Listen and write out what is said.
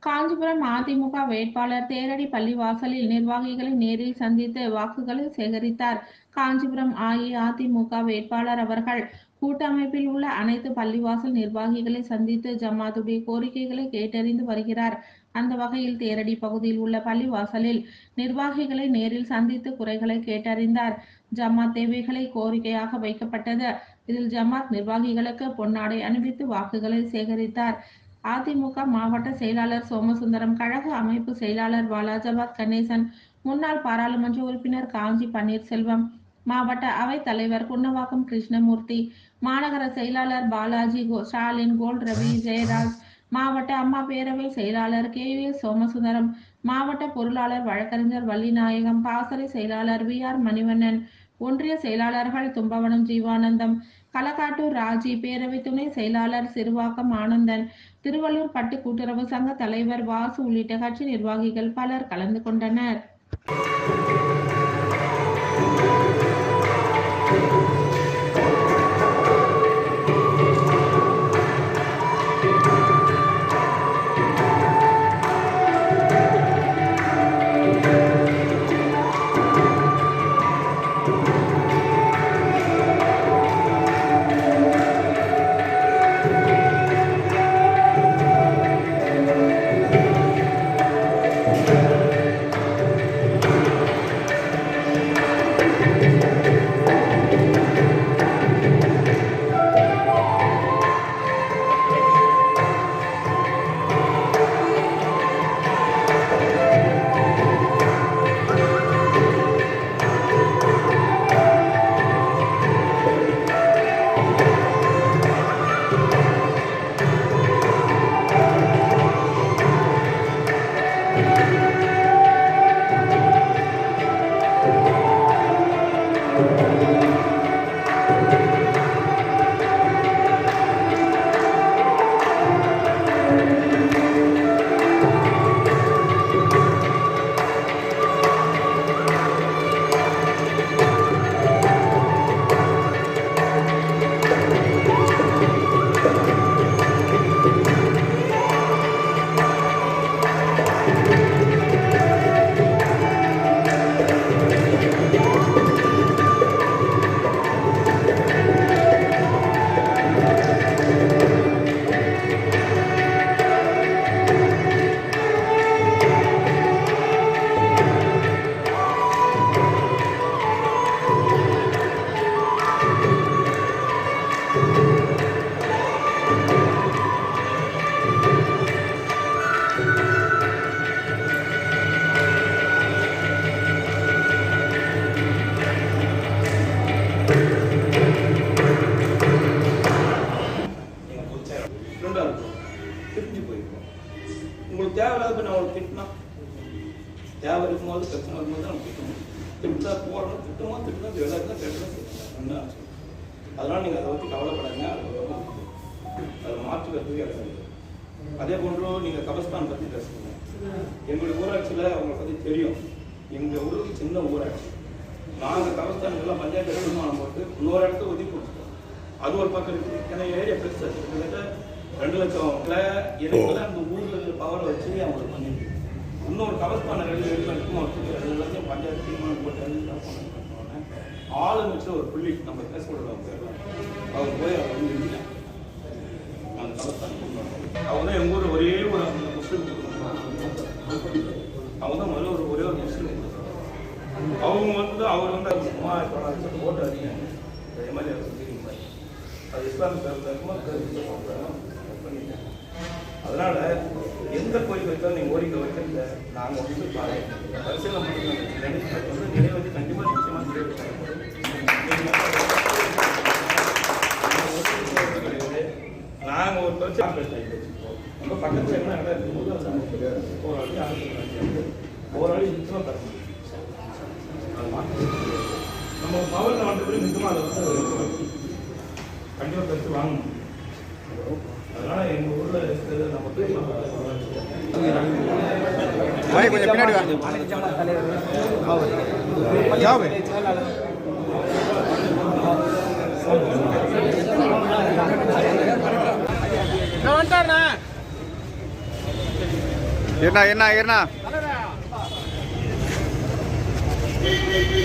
காஞ்சிபுரம் அதிமுக வேட்பாளர் தேரடி பள்ளிவாசலில் நிர்வாகிகளை நேரில் சந்தித்து வாக்குகளை சேகரித்தார். காஞ்சிபுரம் அஇஅதிமுக வேட்பாளர் அவர்கள் கூட்டமைப்பில் உள்ள அனைத்து பள்ளிவாசல் நிர்வாகிகளை சந்தித்து ஜமாத்துடைய கோரிக்கைகளை கேட்டறிந்து வருகிறார். அந்த வகையில் தேரடி பகுதியில் உள்ள பள்ளிவாசலில் நிர்வாகிகளை நேரில் சந்தித்து குறைகளை கேட்டறிந்தார். ஜமாத் தேவைகளை கோரிக்கையாக வைக்கப்பட்டது. இதில் ஜமாத் நிர்வாகிகளுக்கு பொன்னாடை அணிவித்து வாக்குகளை சேகரித்தார். அதிமுக மாவட்ட செயலாளர் சோமசுந்தரம், கழக அமைப்பு செயலாளர் வாலாஜாபாத் கணேசன், முன்னாள் பாராளுமன்ற உறுப்பினர் காஞ்சி பன்னீர்செல்வம், மாவட்ட அவைத் தலைவர் குன்னவாக்கம் கிருஷ்ணமூர்த்தி, மாநகர செயலாளர் பாலாஜி ஸ்டாலின், கோல்ட் ரவி, ஜெயராஜ், மாவட்ட அம்மா பேரவை செயலாளர் KVS சோமசுந்தரம், மாவட்ட பொருளாளர் வழக்கறிஞர் வள்ளிநாயகம், பாசறை செயலாளர் VR மணிவண்ணன், ஒன்றிய செயலாளர்கள் தும்பவனம் ஜீவானந்தம், களக்காட்டூர் ராஜி, பேரவை துணை செயலாளர் சிறுவாக்கம் ஆனந்தன், திருவள்ளூர் பட்டு கூட்டுறவு சங்க தலைவர் வாசு உள்ளிட்ட கட்சி நிர்வாகிகள் பலர் கலந்து கொண்டனர். உங்களுக்கு தேவையில்லாத நான் அவங்களுக்கு திட்டினா தேவை இருக்கும்போது பிரச்சனை இருக்கும்போது நம்ம திட்டணும். திட்டா போடணும், திட்டமாக திட்டணும், எல்லாருக்கும் கேட்டணும். அதனால் நீங்கள் அதை பற்றி கவலைப்படாதீங்க. அதை மாற்றுக்கிறதுக்கு இடம். அதே போன்று நீங்கள் கபஸ்தான் பற்றி பேசுங்க. எங்களுடைய ஊராட்சியில் அவங்களை பற்றி தெரியும். எங்கள் ஊருக்கு சின்ன ஊராட்சி. நாங்கள் கபஸ்தானுக்கெல்லாம் பஞ்சாயத்து தீர்மானம் போட்டு இன்னொரு இடத்த ஒதுக்கி கொடுத்துட்டோம். அது ஒரு பக்கம் இருக்குது. ஏன்னா ஏரியா பெருசாக கிட்டத்தட்ட 2 லட்சம் எனக்கு அந்த ஊரில் பவரை வச்சு அவங்களுக்கு பண்ணிட்டு இன்னொரு கபஸ்தான 2 லட்சம் 2 லட்சம் பஞ்சாயத்து தீர்மானம் போட்டு ஆளு வச்சு ஒரு புள்ளி நம்ம பேசக்கூடாது. அவங்க போய் அவங்க வந்து இல்லை அந்த கபஸ்தான் அவங்க தான் எங்கள் ஊர் ஒரே ஒரு முஸ்லீம் அவங்க தான் முதல்ல ஒரே ஒரு முஸ்லீம். அவங்க வந்து அவர் வந்து ஓட்டு அதிகம் எம்எல்ஏ அது இஸ்லாமிய பண்ணிட்டேன். அதனால எந்த கோயில் வச்சாலும் நீங்கள் ஓடிக்க வைக்கிறது நாங்கள் வந்து பரிசீலனை பண்ணி வந்து நிறைவேற்றி கண்டிப்பாக நிச்சயமாக நிறைவேற்ற நாங்கள் ஒரு பிரச்சனை நம்ம பக்கத்தில் என்ன இடம் இருக்கும்போது ஒரு ஆள் நிச்சயமாக தரணும். நம்ம பவரில் வந்தபடி நிச்சயமாக அதை வந்து கண்டிப்பாக கருத்து வாங்கணும். அதனால எங்கள் ஊரில் இருக்கிறது நமக்கு கொஞ்சம் பின்னாடி வந்துட்டாருண்ணா. ஏறினா ஏறினா ஏறினா